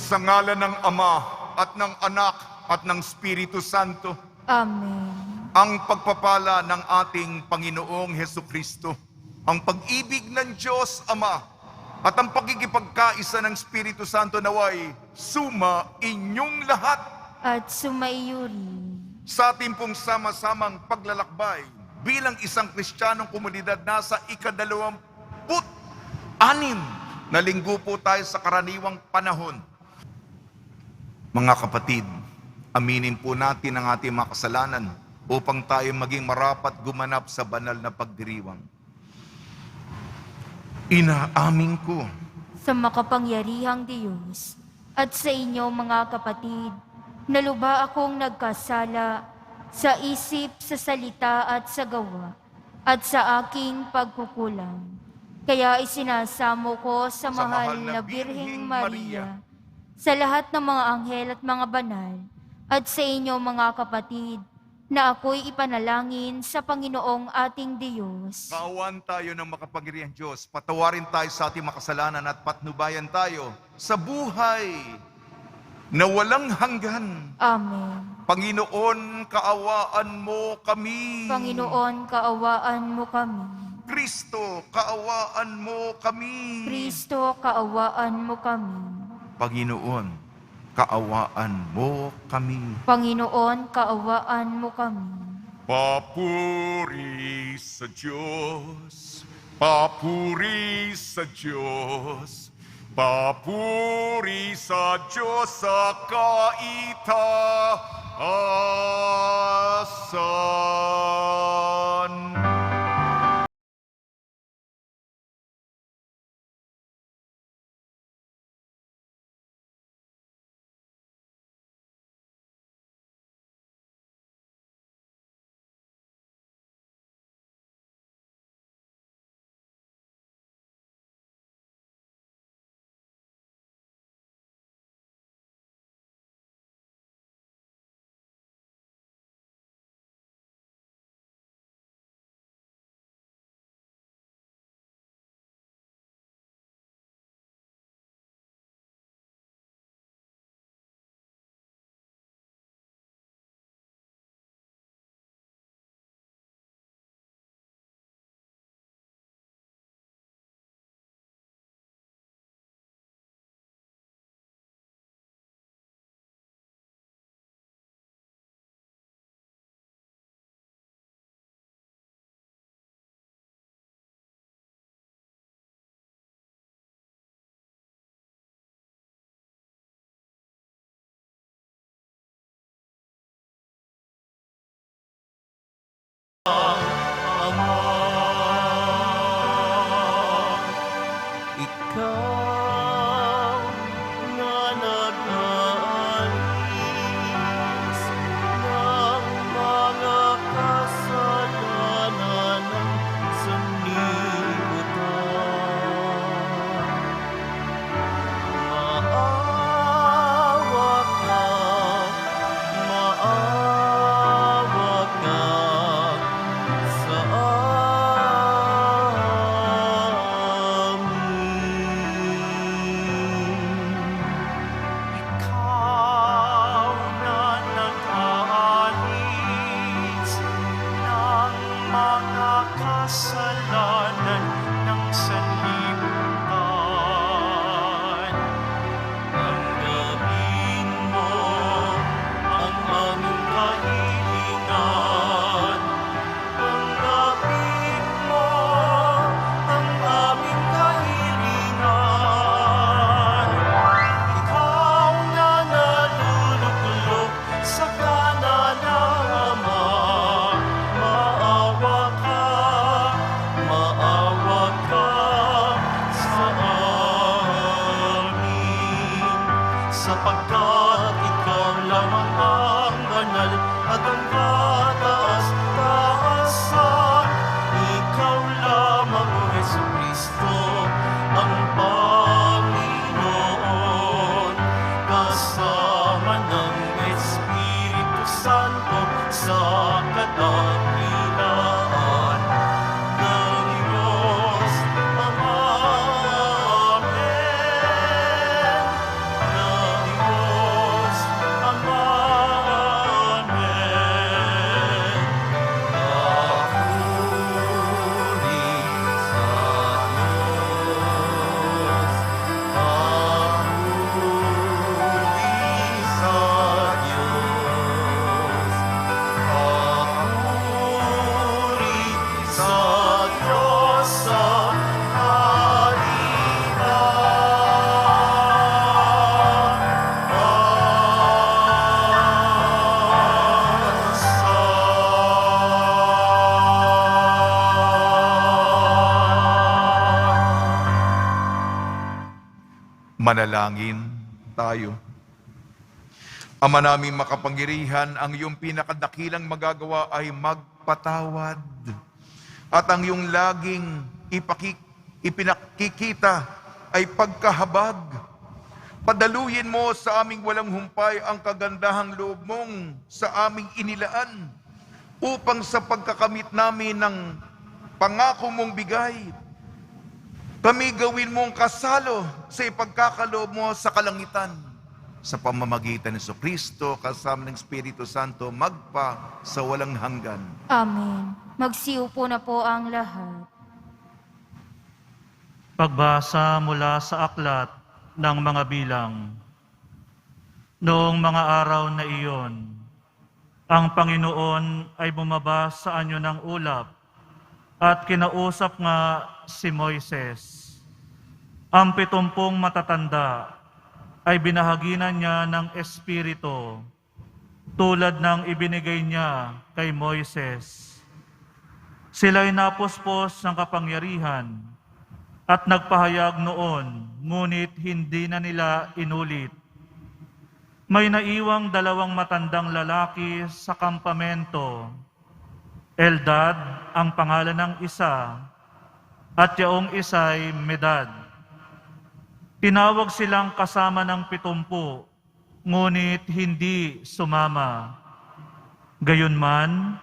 Sa ngalan ng Ama at ng Anak at ng Espiritu Santo, Amen. ang pagpapala ng ating Panginoong Hesukristo, ang pag-ibig ng Diyos Ama, at ang pagkikipagkaisa ng Espiritu Santo naway suma inyong lahat At sumaiyuri. sa ating pong sama-samang paglalakbay bilang isang Kristiyanong komunidad. Nasa ika-26 na linggo po tayo sa karaniwang panahon. Mga kapatid, aminin po natin ang ating mga kasalanan upang tayo maging marapat gumanap sa banal na pagdiriwang. Inaamin ko Sa makapangyarihang Diyos at sa inyo mga kapatid, na luba akong nagkasala sa isip, sa salita at sa gawa at sa aking pagkukulang. Kaya isinasamo ko sa mahal na Birheng Maria, sa lahat ng mga anghel at mga banal, at sa inyo mga kapatid, na ako'y ipanalangin sa Panginoong ating Diyos. Kaawaan tayo ng makapangyarihang Diyos. Patawarin tayo sa ating makasalanan at patnubayan tayo sa buhay na walang hanggan. Amen. Panginoon, kaawaan mo kami. Panginoon, kaawaan mo kami. Kristo, kaawaan mo kami. Kristo, kaawaan mo kami. Panginoon, kaawaan mo kami. Panginoon, kaawaan mo kami. Papuri sa Diyos, papuri sa Diyos, papuri sa Diyos sa kaitaasan. Ikaw na nag-aalis ng mga kasalanan ng sanlibutan. Maawa ka sa ikaw na nag-aalis ng mga kasalanan ng sanlibutan. Tanggapin mo ang aming kahilingan. Tanggapin mo ang aming kahilingan. Ikaw na naluluklok sa kanan ng Ama, maawa ka sa amin. Sapagkat ikaw lamang ang banal at ang kataas-taasan. Ikaw lamang, O Jesucristo, ang Panginoon, kasama ng Espiritu Santo sa kadakilaan ng Diyos Ama. Amen. Manalangin tayo. Ama naming makapangyarihan, ang iyong pinakadakilang magagawa ay magpatawad. At ang iyong laging ipinakikita ay pagkahabag. Padaluyin mo sa aming walang humpay ang kagandahang loob mong sa aming inilaan upang sa pagkakamit namin ng pangako mong bigay, kami gawin mong kasalo sa ipagkakaloob mo sa kalangitan. Sa pamamagitan ni Kristo kasama ng Espiritu Santo, magpa sa walang hanggan. Amen. Magsiupo na po ang lahat. Pagbasa mula sa aklat ng mga bilang. Noong mga araw na iyon, ang Panginoon ay bumaba sa anyo ng ulap at kinausap nga si Moises. Ang 70 matatanda ay binahaginan niya ng Espiritu tulad ng ibinigay niya kay Moises. Sila'y napuspos ng kapangyarihan at nagpahayag noon, ngunit hindi na nila inulit. May naiwang 2 matandang lalaki sa kampamento. Eldad ang pangalan ng isa, at yaong isa'y Medad. Tinawag silang kasama ng 70, ngunit hindi sumama. Gayunman,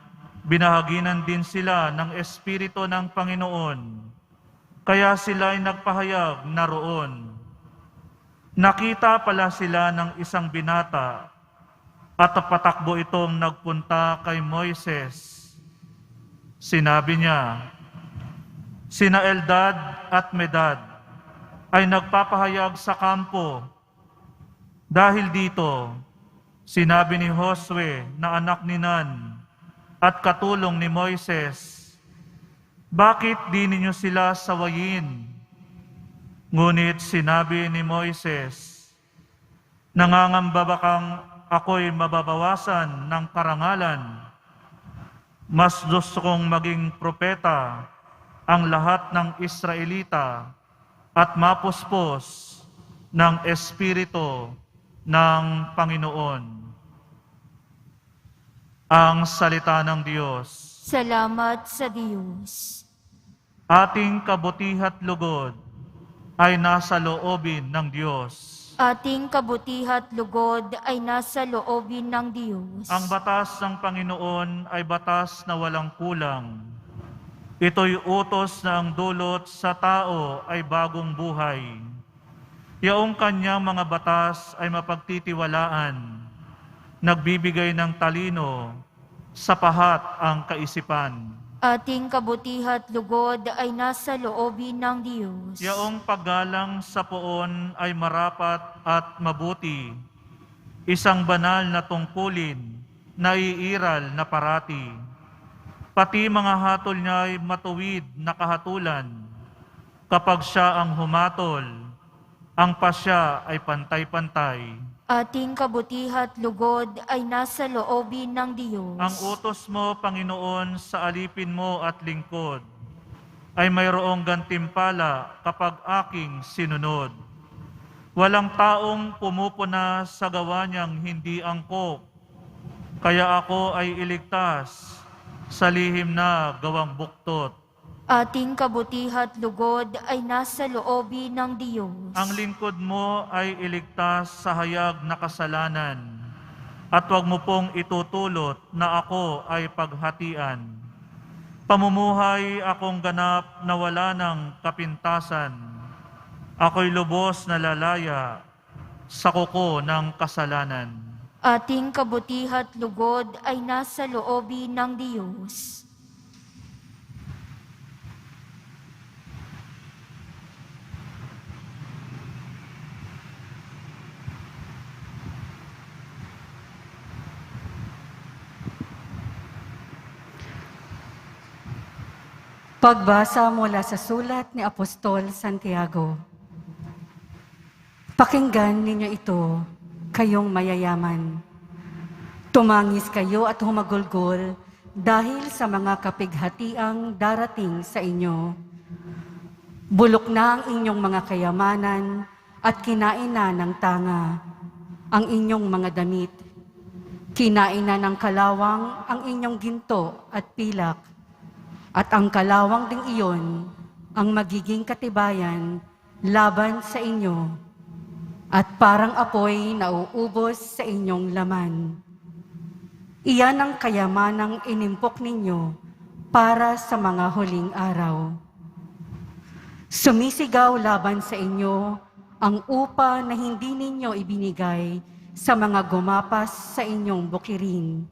binahaginan din sila ng Espiritu ng Panginoon, kaya sila ay nagpahayag na roon. Nakita pala sila ng isang binata at patakbo itong nagpunta kay Moises. Sinabi niya, sina Eldad at Medad ay nagpapahayag sa kampo. Dahil dito, sinabi ni Josue na anak ni Nun at katulong ni Moises, bakit di ninyo sila sawayin? Ngunit sinabi ni Moises, nangangamba ba kang ako'y mababawasan ng karangalan? Mas gusto kong maging propeta ang lahat ng Israelita at mapuspos ng Espiritu ng Panginoon. Ang salita ng Diyos. Salamat sa Diyos. Ating kabutihat lugod ay nasa loobin ng Diyos. Ating kabutihat lugod ay nasa loobin ng Diyos. Ang batas ng Panginoon ay batas na walang kulang. Ito'y utos na ang dulot sa tao ay bagong buhay. Yaong kanyang mga batas ay mapagtitiwalaan, nagbibigay ng talino, sapahat ang kaisipan. Ating kabutihat lugod ay nasa loobin ng Diyos. Yaong paggalang sa poon ay marapat at mabuti, isang banal na tungkulin, naiiral na parati. Pati mga hatol niya ay matuwid na kahatulan. Kapag siya ang humatol, ang pasya ay pantay-pantay. Ating kabutihat lugod ay nasa loobin ng Diyos. Ang utos mo, Panginoon, sa alipin mo at lingkod, ay mayroong gantimpala kapag aking sinunod. Walang taong pumupuna sa gawa niyang hindi angkop, kaya ako ay iligtas sa lihim na gawang buktot. Ating kabutihat lugod ay nasa loobin ng Diyos. Ang lingkod mo ay iligtas sa hayag na kasalanan, at huwag mo pong itutulot na ako ay paghatian. Pamumuhay akong ganap na wala ng kapintasan. Ako'y lubos na lalaya sa kuko ng kasalanan. Ating kabutihat lugod ay nasa loobin ng Diyos. Pagbasa mula sa sulat ni Apostol Santiago. Pakinggan ninyo ito, kayong mayayaman. Tumangis kayo at humagulgol dahil sa mga kapighatiang darating sa inyo. Bulok na ang inyong mga kayamanan at kinain na ng tanga ang inyong mga damit. Kinain na ng kalawang ang inyong ginto at pilak, at ang kalawang ding iyon ang magiging katibayan laban sa inyo, at parang apoy na uubos sa inyong laman. Iyan ang kayamanang inimpok ninyo para sa mga huling araw. Sumisigaw laban sa inyo ang upa na hindi ninyo ibinigay sa mga gumapas sa inyong bukirin.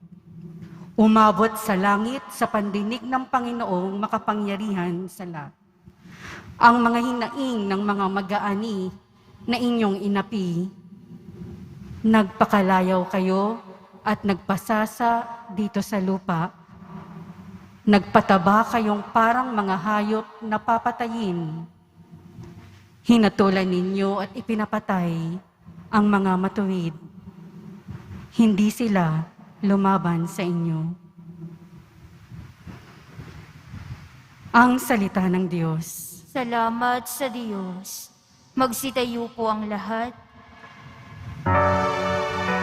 Umabot sa langit sa pandinig ng Panginoong makapangyarihan sa lahat. Ang mga hinaing ng mga mag-aani na inyong inapi, nagpakalayaw kayo at nagpasasa dito sa lupa. Nagpataba kayong parang mga hayop na papatayin. Hinatulan ninyo at ipinapatay ang mga matuwid. Hindi sila lumaban sa inyo. Ang salita ng Diyos. Salamat sa Diyos. Magsitayo po ang lahat. Alleluia,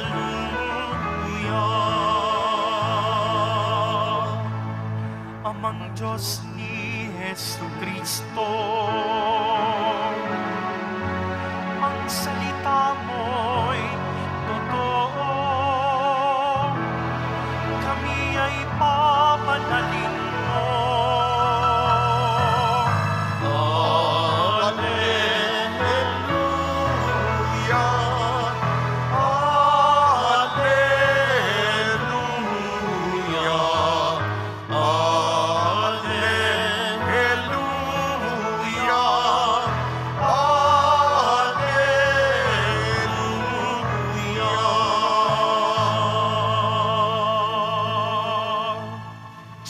alleluia, alleluia. Amang Diyos ni Jesucristo, ang salita mo'y totoo. Kami ay papanalin mo. Alleluia, alleluia, alleluia, alleluia.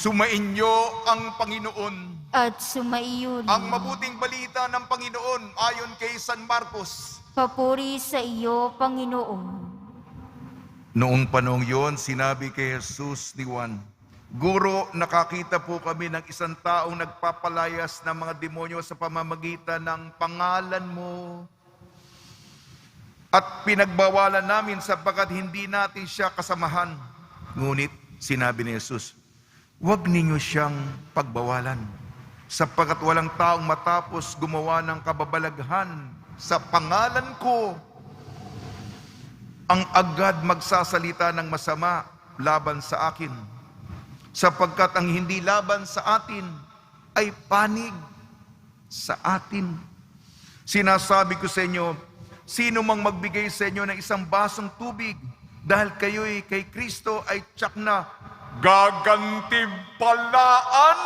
Sumainyo ang Panginoon. At sumaiyo rin. Ang mabuting balita ng Panginoon ayon kay San Marcos. Papuri sa iyo, Panginoon. Noong panahon yon, sinabi kay Jesus ni Juan, Guro, nakakita po kami ng isang taong nagpapalayas ng mga demonyo sa pamamagitan ng pangalan mo. At pinagbawalan namin sapagkat hindi natin siya kasamahan. Ngunit sinabi ni Jesus, huwag ninyo siyang pagbawalan, sapagkat walang taong matapos gumawa ng kababalaghan sa pangalan ko ang agad magsasalita ng masama laban sa akin, sapagkat ang hindi laban sa atin ay panig sa atin. Sinasabi ko sa inyo, sino mang magbigay sa inyo ng isang basong tubig dahil kayo'y kay Kristo ay tiyak na gagantimpalaan.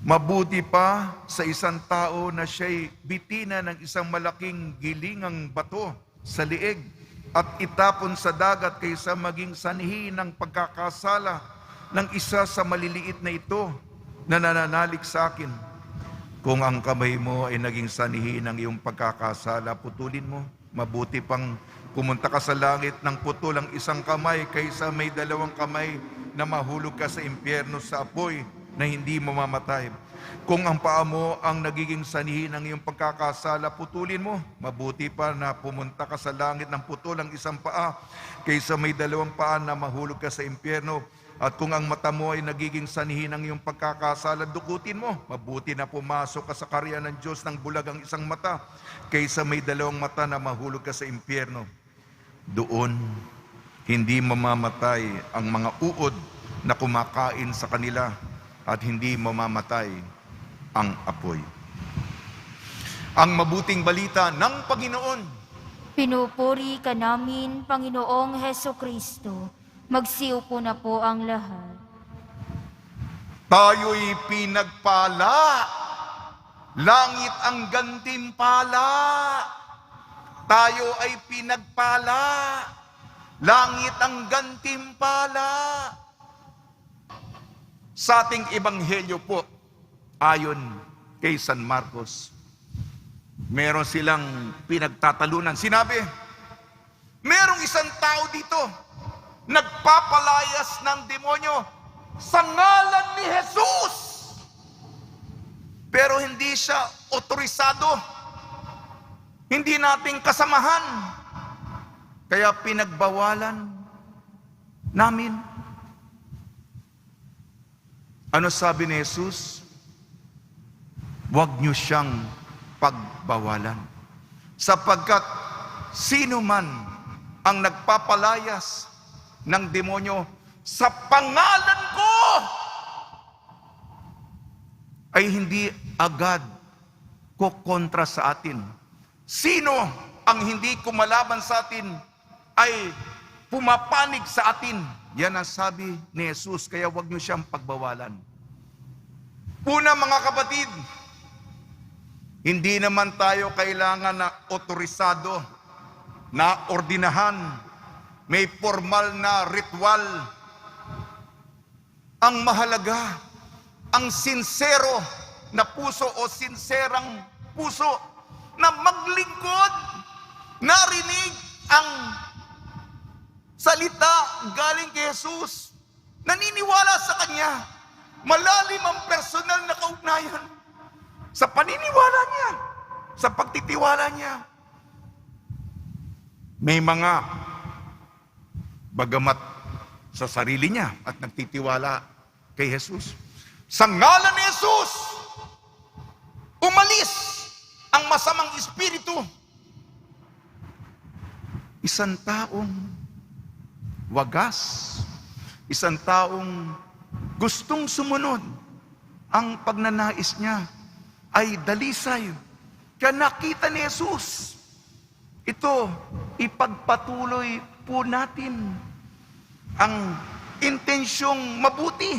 Mabuti pa sa isang tao na siya'y bitina ng isang malaking gilingang bato sa lieg at itapon sa dagat kaysa maging sanhi ng pagkakasala ng isa sa maliliit na ito na nananalig sa akin. Kung ang kamay mo ay naging sanhi ng iyong pagkakasala, putulin mo. Mabuti pang pumunta ka sa langit ng putol ang isang kamay kaysa may dalawang kamay na mahulog ka sa impyerno sa apoy na hindi mamamatay. Kung ang paa mo ang nagiging sanhi ng iyong pagkakasala, putulin mo. Mabuti pa na pumunta ka sa langit ng putol ang isang paa kaysa may dalawang paa na mahulog ka sa impyerno. At kung ang mata mo ay nagiging sanhi ng iyong pagkakasala, dukutin mo. Mabuti na pumasok ka sa karya ng Diyos ng bulag ang isang mata kaysa may dalawang mata na mahulog ka sa impyerno. Doon, hindi mamamatay ang mga uod na kumakain sa kanila at hindi mamamatay ang apoy. Ang mabuting balita ng Panginoon. Pinupuri ka namin, Panginoong Hesukristo. Magsiupo na po ang lahat. Tayo'y pinagpala. Langit ang gantimpala. tayo ay pinagpala. Langit ang gantimpala. Sa ating ebanghelyo po, ayon kay San Marcos, meron silang pinagtatalunan. Sinabi, merong isang tao dito, nagpapalayas ng demonyo sa ngalan ni Jesus. Pero hindi siya otorisado. Hindi nating kasamahan. Kaya pinagbawalan namin. Ano sabi ni Jesus? Huwag niyo siyang pagbawalan. Sapagkat sino man ang nagpapalayas ng demonyo sa pangalan ko, ay hindi agad kukontra sa atin. Sino ang hindi kumalaban sa atin ay pumapanig sa atin. Yan ang sabi ni Jesus, kaya huwag niyo siyang pagbawalan. Una, mga kapatid, hindi naman tayo kailangan na otorisado, na ordinahan, may formal na ritual. Ang mahalaga, ang sincero na puso o sinserang puso na maglingkod, narinig ang salita galing kay Jesus, naniniwala sa Kanya, malalim ang personal na kaugnayan sa paniniwala niya, sa pagtitiwala niya. May mga bagamat sa sarili niya at nagtitiwala kay Jesus, sa ngalan ni Jesus, umalis ang masamang espiritu. Isang taong wagas, isang taong gustong sumunod, ang pagnanais niya ay dalisay. Kaya nakita ni Jesus, ito, ipagpatuloy po natin ang intensyong mabuti.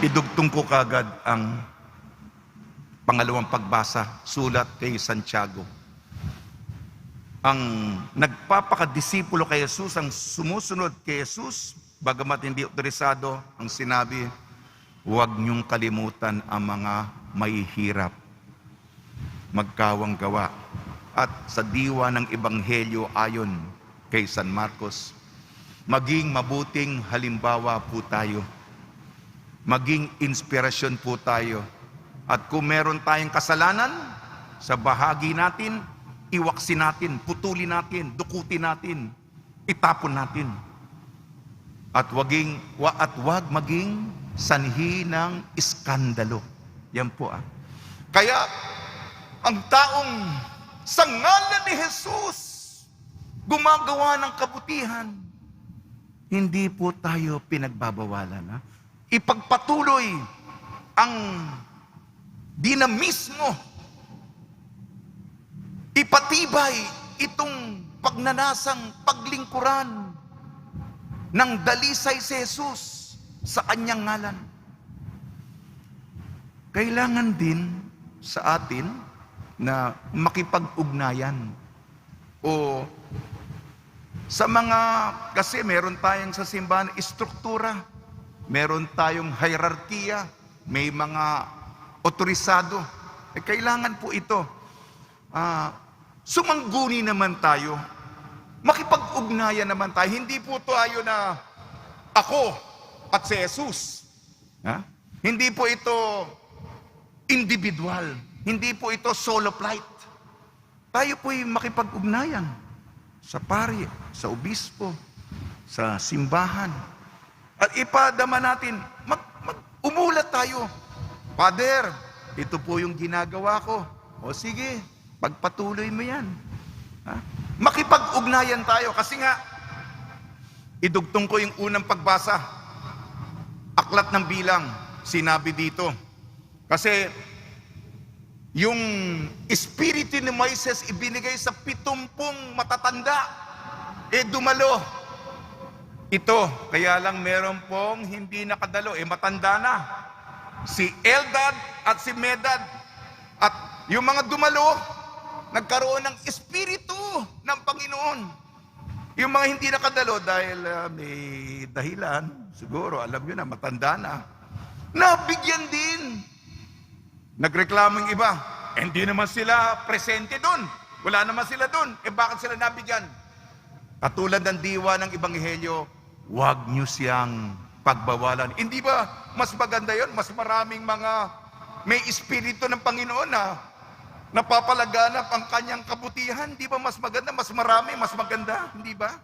Idugtong ko kagad ang pangalawang pagbasa, sulat kay Santiago. Ang nagpapakadisipulo kay Jesus, ang sumusunod kay Jesus, bagamat hindi otorisado, ang sinabi, huwag niyong kalimutan ang mga mahihirap, magkawang gawa. At sa diwa ng Ebanghelyo ayon kay San Marcos, maging mabuting halimbawa po tayo, maging inspirasyon po tayo. At kung meron tayong kasalanan sa bahagi natin, iwaksin natin, putulin natin, dukutin natin, itapon natin. At wag maging sanhi ng iskandalo. Yan po Kaya, ang taong sa ngalan ni Jesus gumagawa ng kabutihan, hindi po tayo pinagbabawalan. Ipagpatuloy ang dinamismo, ipatibay itong pagnanasang paglingkuran ng dalisay si Jesus sa kanyang ngalan. Kailangan din sa atin na makipag-ugnayan o sa mga, kasi meron tayong sa simbahan istruktura, meron tayong hierarkiya, may mga otorisado. Kailangan po ito. Sumangguni naman tayo. Makipag-ugnayan naman tayo. Hindi po tayo na ako at si Jesus. Hindi po ito individual. Hindi po ito solo flight. Tayo po'y makipag-ugnayan sa pari, sa obispo, sa simbahan. At ipadama natin, umulat tayo. Father, ito po yung ginagawa ko. O sige, pagpatuloy mo yan. Makipag-ugnayan tayo. Kasi nga, idugtong ko yung unang pagbasa. Aklat ng Bilang, sinabi dito. Kasi, yung espiritu ni Moises ibinigay sa 70 matatanda. Dumalo. Ito, kaya lang meron pong hindi nakadalo. Matanda na. Si Eldad at si Medad. At yung mga dumalo, nagkaroon ng Espiritu ng Panginoon. Yung mga hindi nakadalo dahil may dahilan, siguro, alam nyo na, matanda na, nabigyan din. Nagreklamo yung iba, hindi naman sila presente doon. Wala naman sila doon. Bakit sila nabigyan? Katulad ng diwa ng Ebanghelyo, huwag nyo siyang pagbawalan. Hindi ba mas maganda yon? Mas maraming mga may Espiritu ng Panginoon na napapalaganap ang kanyang kabutihan. Hindi ba mas maganda? Mas marami, mas maganda. Hindi ba?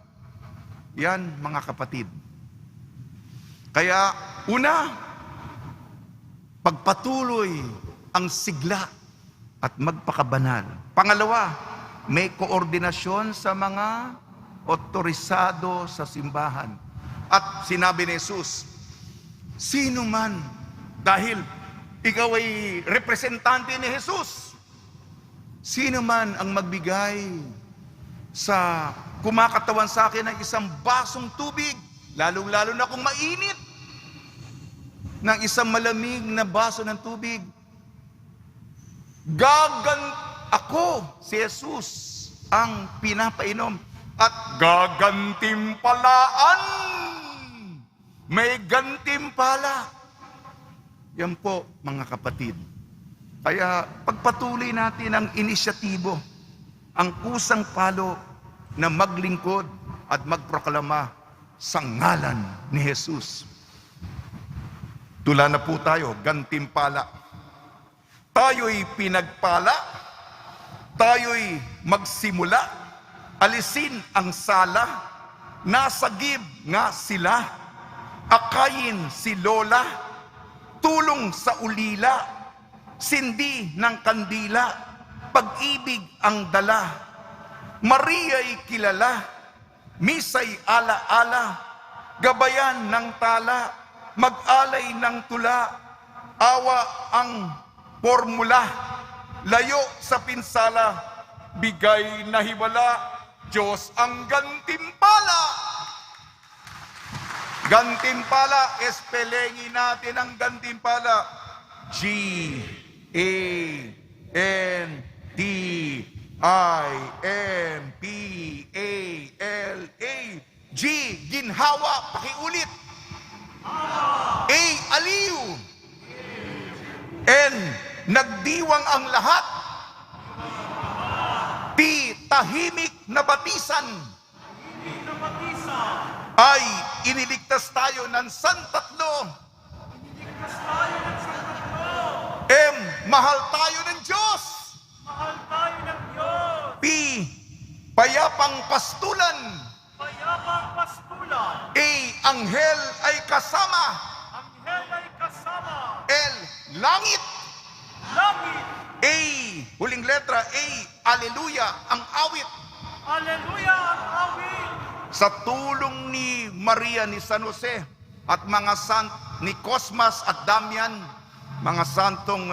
Yan, mga kapatid. Kaya, una, pagpatuloy ang sigla at magpakabanal. Pangalawa, may koordinasyon sa mga otorisado sa simbahan. At sinabi ni Jesus, sino man, dahil ikaw ay representante ni Jesus, sino man ang magbigay sa kumakatawan sa akin ng isang basong tubig, lalong-lalo na kung mainit, ng isang malamig na baso ng tubig, ako, si Jesus, ang pinapainom at gagantimpalaan. May gantimpala. Yan po, mga kapatid. Kaya pagpatuloy natin ang inisyatibo, ang kusang palo na maglingkod at magproklama sa ngalan ni Jesus. Tula na po tayo, gantimpala. Tayo'y pinagpala, tayo'y magsimula, alisin ang sala, nasagib nga sila, akayin si Lola, tulong sa ulila, sindi ng kandila, pag-ibig ang dala, Maria'y kilala, misa'y ala-ala, gabayan ng tala, mag-alay ng tula, awa ang formula, layo sa pinsala, bigay na himala, Diyos ang gantimpala. Gantimpala, espelengin natin ang gantimpala. G-A-N-T-I-M-P-A-L-A. G, ginhawa, pakiulit. A, aliw. N, nagdiwang ang lahat. T, tahimik na batisan. I, iniligtas tayo ng santatlo. M, mahal tayo ng Diyos. P, payapang pastulan. A, anghel ay kasama. L, langit. A, huling letra A, aleluya, ang awit. Sa tulong ni Maria ni San Jose at mga ni Cosmas at Damian, mga santong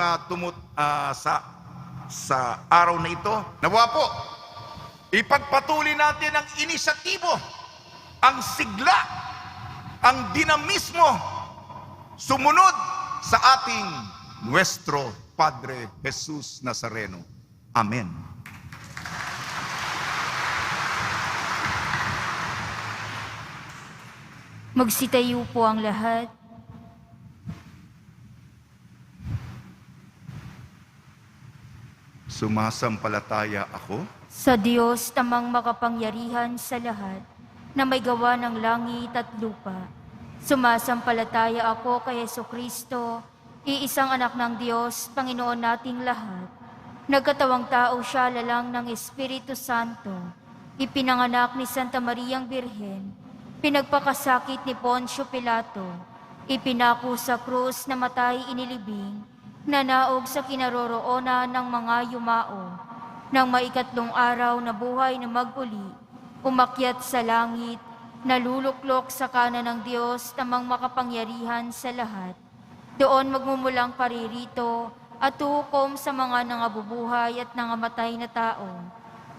sa araw na ito, nawa po, ipagpatuloy natin ang inisyatibo, ang sigla, ang dinamismo, sumunod sa ating Nuestro Padre Jesus Nazareno. Amen. Magsitayo po ang lahat. Sumasampalataya ako Sa Diyos tamang makapangyarihan sa lahat, na may gawa ng langit at lupa. Sumasampalataya ako kay Jesucristo, iisang anak ng Diyos, Panginoon nating lahat. Nagkatawang tao siya lalang ng Espiritu Santo. Ipinanganak ni Santa Mariang Birhen. Pinagpakasakit ni Poncio Pilato. Ipinako sa krus na matay inilibing. Nanaog sa kinaroroonan ng mga yumao. Nang maikatlong araw na buhay na maguli, umakyat sa langit, naluluklok sa kanan ng Diyos tamang makapangyarihan sa lahat. Doon magmumulang paririto at tuhukom sa mga nangabubuhay at nangamatay na tao.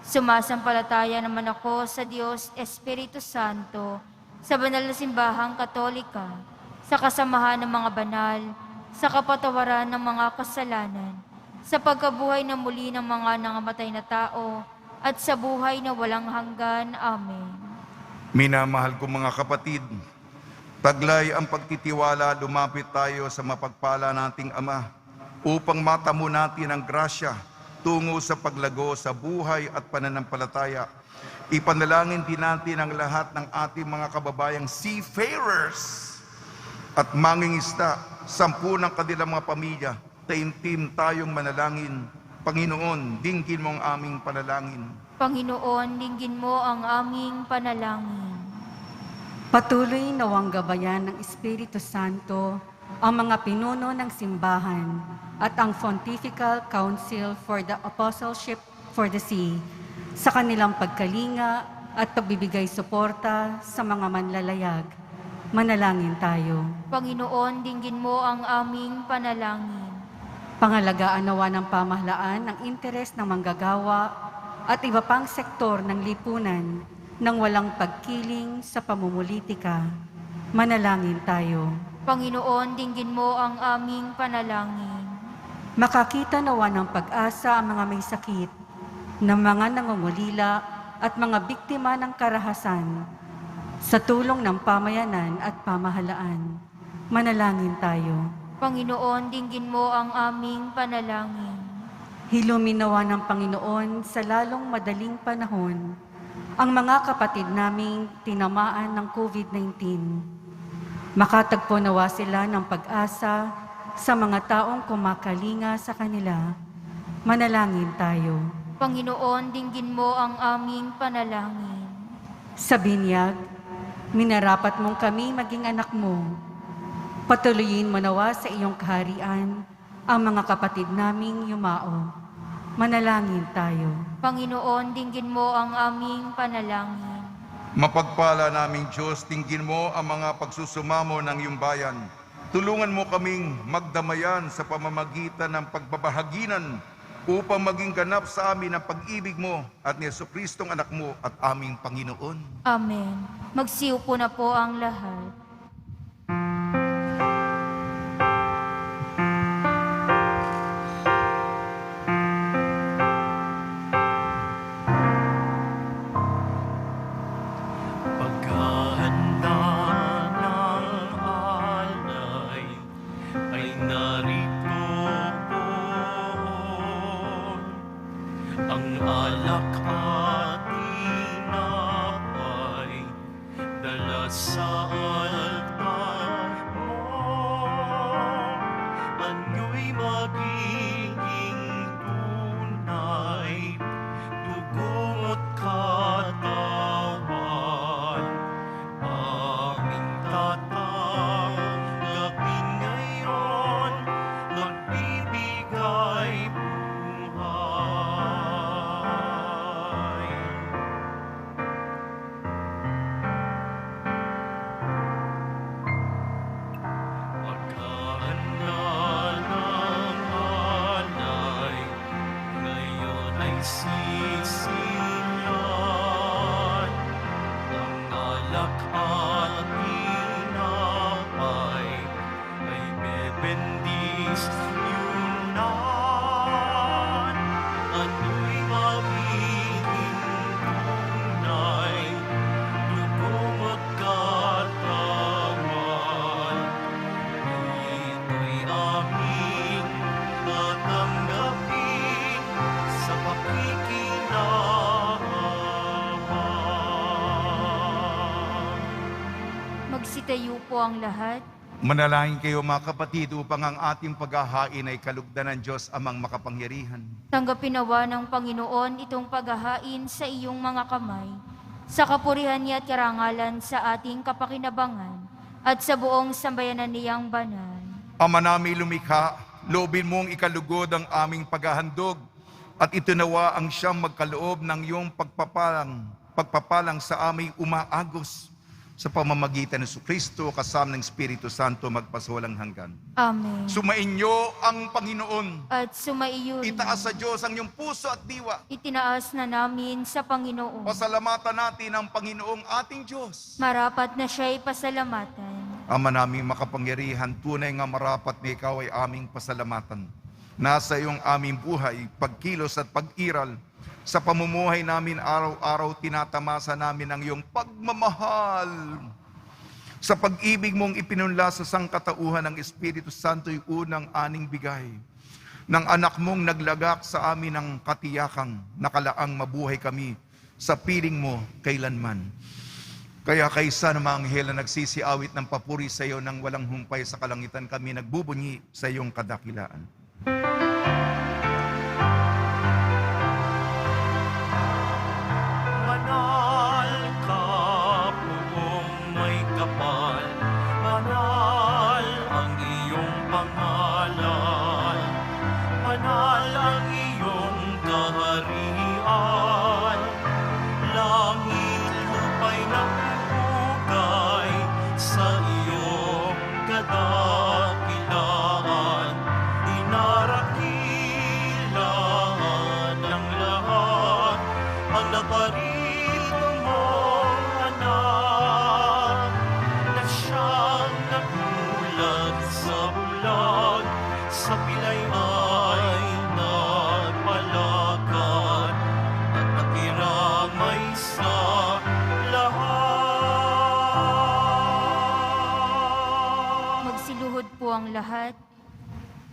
Sumasampalataya naman ako sa Diyos Espiritu Santo, sa banal na simbahang Katolika, sa kasamahan ng mga banal, sa kapatawaran ng mga kasalanan, sa pagkabuhay na muli ng mga nangamatay na tao, at sa buhay na walang hanggan. Amen. Minamahal ko mga kapatid, taglay ang pagtitiwala, lumapit tayo sa mapagpala nating Ama upang matamo natin ang grasya tungo sa paglago sa buhay at pananampalataya. Ipanalangin din natin ang lahat ng ating mga kababayang seafarers at mangingisda, 10 ng kanilang mga pamilya. Taimtim tayong manalangin. Panginoon, dinggin mo ang aming panalangin. Panginoon, dinggin mo ang aming panalangin. Patuloy nawang gabayan ng Espiritu Santo ang mga pinuno ng simbahan at ang Pontifical Council for the Apostleship for the Sea sa kanilang pagkalinga at pagbibigay suporta sa mga manlalayag. Manalangin tayo. Panginoon, dinggin mo ang aming panalangin. Pangalagaan nawa ng pamahalaan ng interes ng manggagawa at iba pang sektor ng lipunan nang walang pagkiling sa pamumulitika. Manalangin tayo. Panginoon, dinggin mo ang aming panalangin. Makakita nawa ng pag-asa ang mga may sakit, ng mga nangungulila at mga biktima ng karahasan sa tulong ng pamayanan at pamahalaan. Manalangin tayo. Panginoon, dinggin mo ang aming panalangin. Hilumin nawa ng Panginoon sa lalong madaling panahon ang mga kapatid naming tinamaan ng COVID-19. Makatagpo nawa sila ng pag-asa sa mga taong kumakalinga sa kanila. Manalangin tayo. Panginoon, dinggin mo ang aming panalangin. Sa binyag, minarapat mong kami maging anak mo. Patuloyin mo nawa sa iyong kaharian ang mga kapatid naming yumao. Manalangin tayo. Panginoon, dinggin mo ang aming panalangin. Mapagpala naming Diyos, dinggin mo ang mga pagsusumamo ng iyong bayan. Tulungan mo kaming magdamayan sa pamamagitan ng pagbabahaginan upang maging ganap sa amin ang pag-ibig mo at ni Jesucristong anak mo at aming Panginoon. Amen. Magsiupo na po ang lahat. Paghahanda ng alay ay narito po. Ang alak at tinapay dala sa altar mo. Ano'y magiging tunay, dugo at katawan. Aming tatanggapin ngayon, magbibigay buhay. Paghahanda ng alay, ngayon ay sisilan. Ang alak at tinapay ay bebendisyonan. Ano'y magiging tunay, dugo at katawan. Ito'y aming tatanggapin sa pakikinabang. Magsitayo po ang lahat. Manalangin kayo mga kapatid upang ang ating paghahain ay kalugdan ng Diyos amang makapangyarihan. Tanggapin nawa ng Panginoon itong paghahain sa iyong mga kamay, sa kapurihan niya at karangalan sa ating kapakinabangan, at sa buong sambayanan niyang banal. Ama namin lumikha, loobin mong ikalugod ang aming paghahandog at ito nawa ang siyang magkaloob ng iyong pagpapalang sa aming umaagos sa pamamagitan ng Jesucristo kasama ng Espiritu Santo magpasawalang hanggan. Amen. Sumainyo ang Panginoon. At sumaiyo rin. Itaas sa Diyos ang iyong puso at diwa. Itinaas na namin sa Panginoon. Pasalamatan natin ang Panginoong ating Diyos. Marapat na siya'y pasalamatan. Ama naming makapangyarihan, tunay nga marapat na ikaw ay aming pasalamatan. nasa iyong aming buhay, pagkilos at pag-iral. Sa pamumuhay namin araw-araw, tinatamasa namin ang iyong pagmamahal. Sa pag-ibig mong ipinunla sa sangkatauhan ng Espiritu Santo'y unang aning bigay. Ng anak mong naglagak sa amin ng katiyakang nakalaang mabuhay kami sa piling mo kailanman. Kaya kaysa ng mga anghel na nagsisiawit ng papuri sa iyo nang walang humpay sa kalangitan, kami nagbubunyi sa iyong kadakilaan. Banal ka, buong may kapal. Banal ang iyong pangalan. Banal ang iyong kaharian. Langit, lupa'y nagpupugay sa iyong kadakilaan. Inarakilan ng lahat ang naparito mong anak, na siyang nagulat sa bulag, sa pilay ay nagpalakad, at nakiramay sa lahat. Magsiluhod po ang lahat.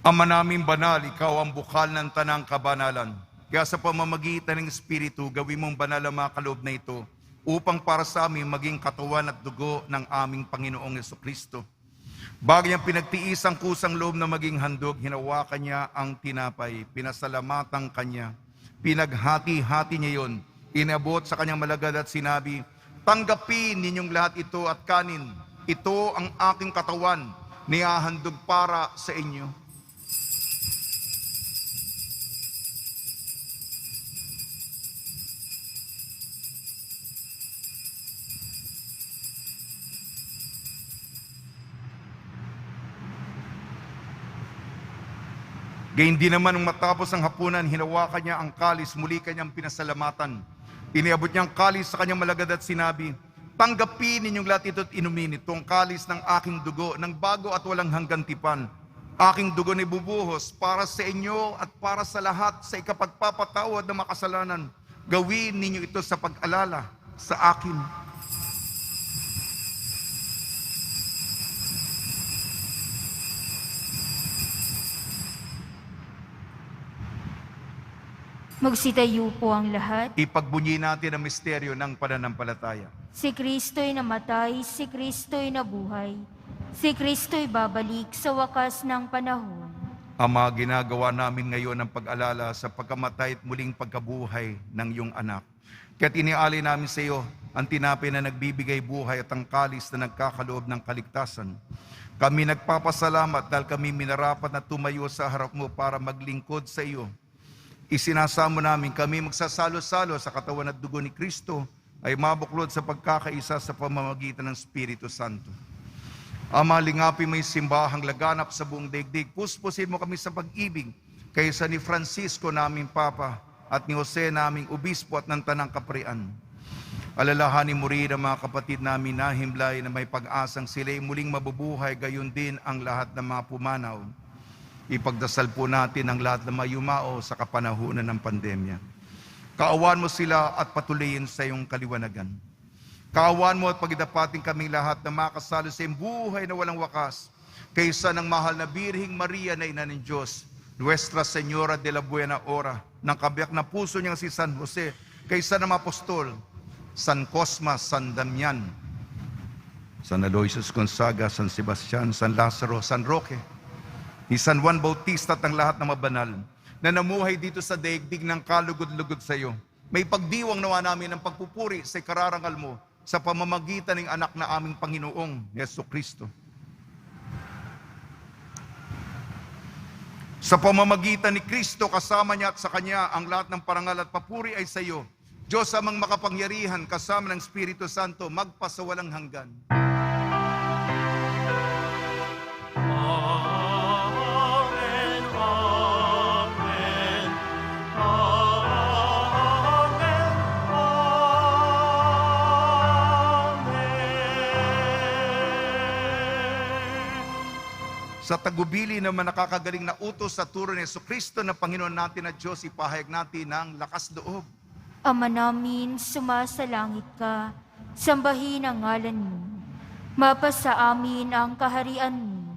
Ama naming banal, ikaw ang bukal ng tanang kabanalan. Kaya sa pamamagitan ng Espiritu, gawin mong banal ang mga kaloob na ito upang para sa amin maging katawan at dugo ng aming Panginoong Jesucristo. Bago niyang pinagtiis ang kusang loob na maging handog, hinawakan niya ang tinapay, pinasalamatan kanya, pinaghati-hati niya yon, inabot sa kanyang malagad at sinabi, "Tanggapin ninyong lahat ito at kanin. Ito ang aking katawan, nihahandog para sa inyo." Gayun din naman nung matapos ang hapunan, hinawakan niya ang kalis, muli kanyang pinasalamatan. Iniabot niya ang kalis sa kanyang malagad at sinabi, "Tanggapin ninyong lahat ito at inumin. Itong kalis ng aking dugo, ng bago at walang hanggang tipan. Aking dugo na ibubuhos para sa inyo at para sa lahat sa ikapagpapatawad ng makasalanan. Gawin ninyo ito sa pag-alala sa akin." Magsitayo po ang lahat. Ipagbunyi natin ang misteryo ng pananampalataya. Si Kristo'y namatay, si Kristo'y nabuhay. Si Kristo'y babalik sa wakas ng panahon. Ama, ginagawa namin ngayon ang pag-alala sa pagkamatay at muling pagkabuhay ng iyong anak. Kaya't inialay namin sa iyo ang tinapay na nagbibigay buhay at ang kalis na nagkakaloob ng kaligtasan. Kami nagpapasalamat dahil kami minarapat na tumayo sa harap mo para maglingkod sa iyo. Isinasamo namin kami magsasalo-salo sa katawan at dugo ni Kristo ay mabuklod sa pagkakaisa sa pamamagitan ng Espiritu Santo. Ama, lingapin mo yung simbahang laganap sa buong daigdig. Puspusin mo kami sa pag-ibig kaysa ni Francisco naming Papa at ni Jose naming Obispo at ng Tanang Kaparian. Alalahanin mo rin ang mga kapatid namin na himlay na may pag-asang sila'y muling mabubuhay, gayon din ang lahat ng mga pumanaw. Ipagdasal po natin ang lahat na mayumao sa kapanahunan ng pandemya. Kaawan mo sila at patuloyin sa iyong kaliwanagan. Kaawan mo at pagidapating kaming lahat na makasalo sa iyong buhay na walang wakas, kaysa ng mahal na Birhing Maria na Ina ng Diyos, Nuestra Señora de la Buena Hora, ng kabiyak na puso niyang si San Jose, kaysa ng apostol, San Cosmas, San Damian, San Aloysius Gonzaga, San Sebastian, San Lazaro, San Roque, ni San Juan Bautista at ang lahat ng mabanal na namuhay dito sa daigdig ng kalugod-lugod sa iyo. May pagdiwang nawa namin ng pagpupuri sa kararangal mo sa pamamagitan ng anak na aming Panginoong Jesucristo. Sa pamamagitan ni Kristo, kasama niya at sa Kanya, ang lahat ng parangal at papuri ay sa iyo. Diyos amang makapangyarihan, kasama ng Espiritu Santo, magpasawalang hanggan. Amen, amen, amen, amen. sa tagubili ng mga nakakagaling na utos sa turo ni Jesucristo na Panginoon natin at Diyos, ipahayag natin ng lakas loob. Ama namin, sumasalangit ka, sambahin ang ngalan mo. Mapasa amin ang kaharian mo.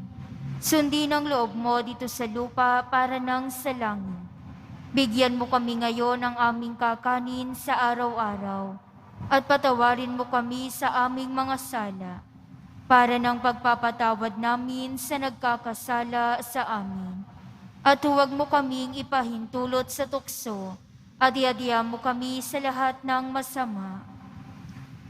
Sundin ang loob mo dito sa lupa para nang sa langit. Bigyan mo kami ngayon ng aming kakanin sa araw-araw at patawarin mo kami sa aming mga sala para ng pagpapatawad namin sa nagkakasala sa amin. At huwag mo kaming ipahintulot sa tukso at iadya mo kami sa lahat ng masama.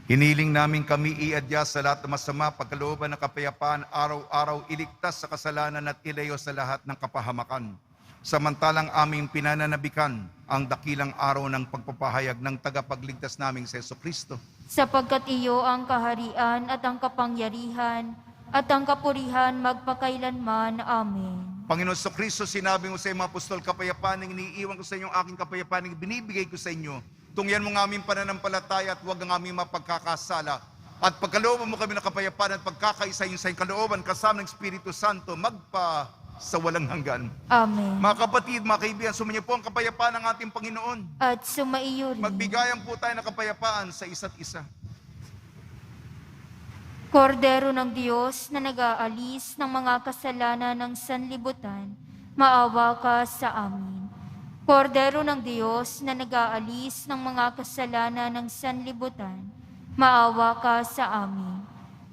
Hiniling namin kami iadya sa lahat ng masama, pagkalooban ng kapayapaan, araw-araw iligtas sa kasalanan at ilayo sa lahat ng kapahamakan. Samantalang aming pinananabikan ang dakilang araw ng pagpapahayag ng tagapagligtas naming si Jesucristo. Sapagkat iyo ang kaharian at ang kapangyarihan at ang kapurihan magpakailanman. Amen. Panginoon Jesucristo, sinabi mo sa mga apostol, kapayapaan ang iniiwan ko sa inyo, aking kapayapaan ang binibigay ko sa inyo. Tungyan mo ng aming pananampalataya at huwag ang aming mapagkakasala. At pagkalooban mo kami ng kapayapaan at pagkakaisa yung sa kalooban kasama ng Espiritu Santo, sa walang hanggan. Amen. Mga kapatid, mga kaibigan, sumainyo po ang kapayapaan ng ating Panginoon. At sumaiyo rin. Magbigayan po tayo ng kapayapaan sa isa't isa. Kordero ng Diyos na nag-aalis ng mga kasalanan ng sanlibutan, maawa ka sa amin. Kordero ng Diyos na nag-aalis ng mga kasalanan ng sanlibutan, maawa ka sa amin.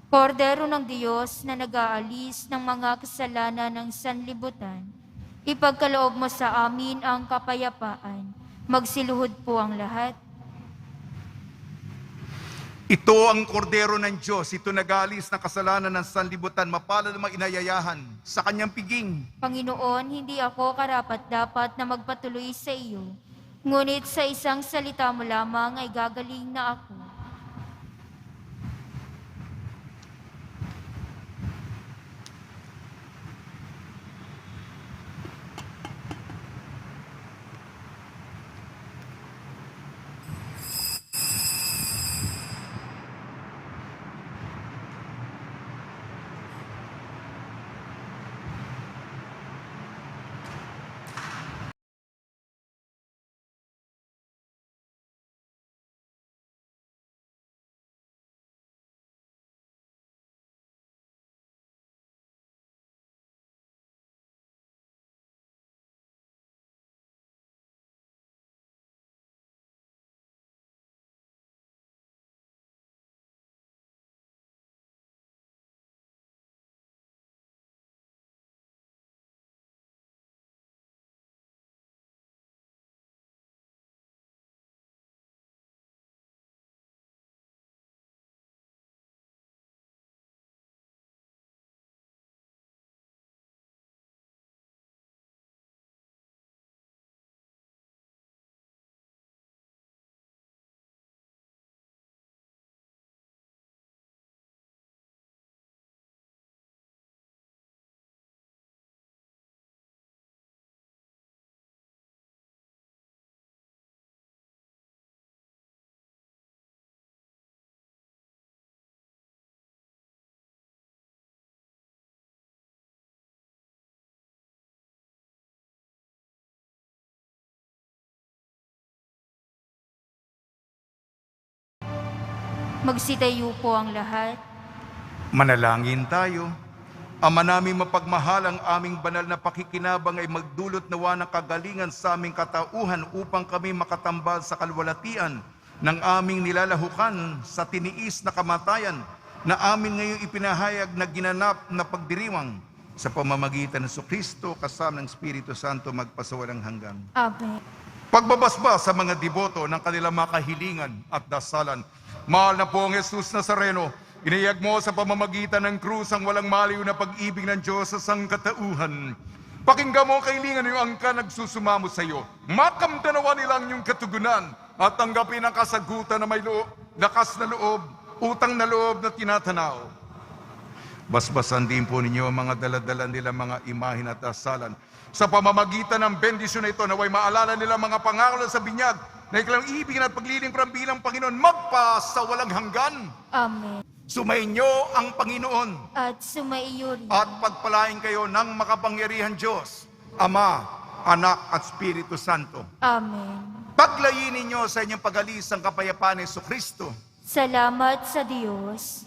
Kordero ng Diyos na nag-aalis ng mga kasalanan ng sanlibutan, ipagkaloob mo sa amin ang kapayapaan. Magsiluhod po ang lahat. Ito ang kordero ng Diyos, ito nag-aalis ng kasalanan ng sanlibutan, mapalad ang mga inayayahan sa kanyang piging. Panginoon, hindi ako karapat-dapat na magpatuloy sa iyo, ngunit sa isang salita mo lamang ay gagaling na ako. Magsitayo po ang lahat. Manalangin tayo. Ama namin mapagmahal, ang aming banal na pakikinabang ay magdulot nawa ng kagalingan sa aming katauhan upang kami makatambal sa kalwalatian ng aming nilalahukan sa tiniis na kamatayan na amin ngayong ipinahayag na ginanap na pagdiriwang sa pamamagitan ng Jesucristo kasama ng Espiritu Santo magpasawalang hanggan. Amen. Pagbabasbas sa mga deboto ng kanilang mga kahilingan at dasalan. Mahal na po ang Jesus Nazareno, inayag mo sa pamamagitan ng krus ang walang maliw na pag-ibig ng Diyos sa sangkatauhan. Pakinggan mo ang kahilingan ng iyong angka nagsusumamo sa iyo. Makamdanawa nilang iyong katugunan at tanggapin ang kasagutan na may lakas na loob, utang na loob na tinatanaw. Basbasan din po ninyo ang mga daladala nila mga imahin at dasalan. Sa pamamagitan ng bendisyon na ito, naway maalala nila mga pangako sa binyag na ikaw ang ibigin at paglilingkuran bilang Panginoon magpa sa walang hanggan. Amen. Sumainyo ang Panginoon At sumaiyo rin. at pagpalain kayo ng makapangyarihan Diyos, Ama, Anak at Espiritu Santo. Amen. Paglayin ninyo sa inyong pag-alis ang kapayapaan ni Jesucristo. Salamat sa Diyos.